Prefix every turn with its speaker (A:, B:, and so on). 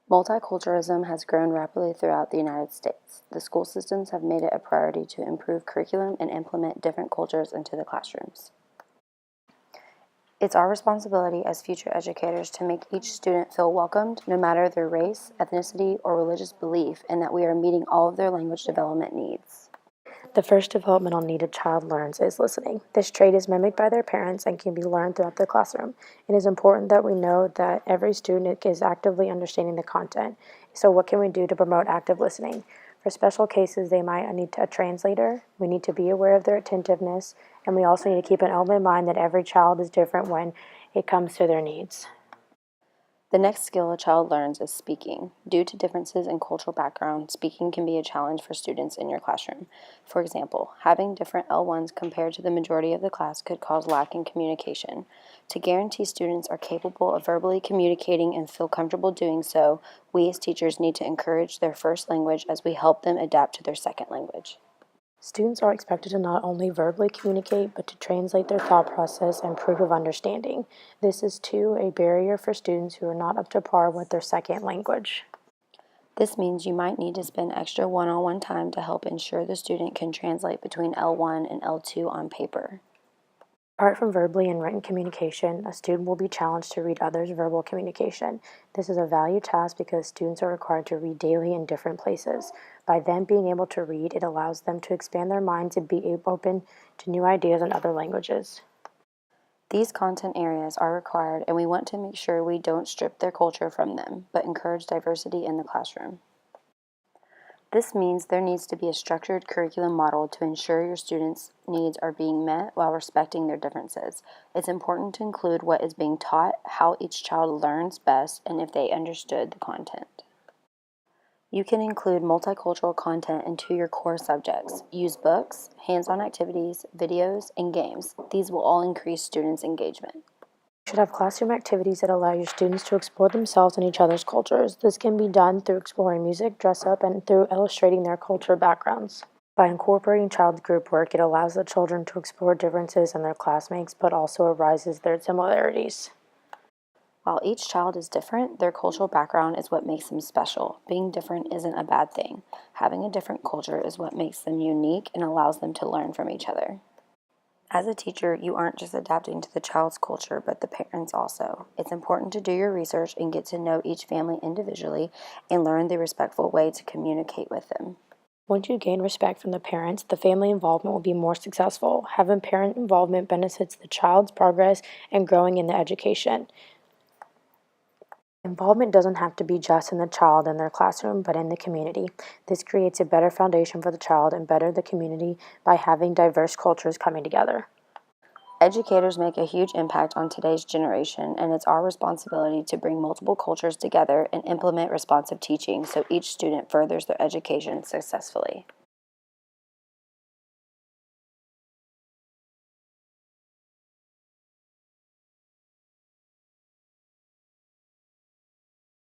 A: Multiculturalism has grown rapidly throughout the United States. The school systems have made it a priority to improve curriculum and implement different cultures into the classrooms. It's our responsibility as future educators to make each student feel welcomed, no matter their race, ethnicity, or religious belief, and that we are meeting all of their language development needs.
B: The first developmental need a child learns is listening. This trait is mimicked by their parents and can be learned throughout the classroom. It is important that we know that every student is actively understanding the content. So what can we do to promote active listening? For special cases, they might need a translator. We need to be aware of their attentiveness, and we also need to keep an open mind that every child is different when it comes to their needs.
A: The next skill a child learns is speaking. Due to differences in cultural background, speaking can be a challenge for students in your classroom. For example, having different L1s compared to the majority of the class could cause lack in communication. To guarantee students are capable of verbally communicating and feel comfortable doing so, we as teachers need to encourage their first language as we help them adapt to their second language.
B: Students are expected to not only verbally communicate, but to translate their thought process and proof of understanding. This is, too, a barrier for students who are not up to par with their second language.
A: This means you might need to spend extra one-on-one time to help ensure the student can translate between L1 and L2 on paper.
B: Apart from verbally and written communication, a student will be challenged to read others' verbal communication. This is a valued task because students are required to read daily in different places. By them being able to read, it allows them to expand their minds and be open to new ideas in other languages.
A: These content areas are required, and we want to make sure we don't strip their culture from them, but encourage diversity in the classroom. This means there needs to be a structured curriculum model to ensure your students' needs are being met while respecting their differences. It's important to include what is being taught, how each child learns best, and if they understood the content. You can include multicultural content into your core subjects. Use books, hands-on activities, videos, and games. These will all increase students' engagement.
B: You should have classroom activities that allow your students to explore themselves and each other's cultures. This can be done through exploring music, dress up, and through illustrating their culture backgrounds. By incorporating child group work, it allows the children to explore differences in their classmates, but also arises their similarities.
A: While each child is different, their cultural background is what makes them special. Being different isn't a bad thing. Having a different culture is what makes them unique and allows them to learn from each other. As a teacher, you aren't just adapting to the child's culture, but the parents also. It's important to do your research and get to know each family individually and learn the respectful way to communicate with them.
B: Once you gain respect from the parents, the family involvement will be more successful. Having parent involvement benefits the child's progress and growing in the education. Involvement doesn't have to be just in the child and their classroom, but in the community. This creates a better foundation for the child and better the community by having diverse cultures coming together.
A: Educators make a huge impact on today's generation, and it's our responsibility to bring multiple cultures together and implement responsive teaching so each student furthers their education successfully.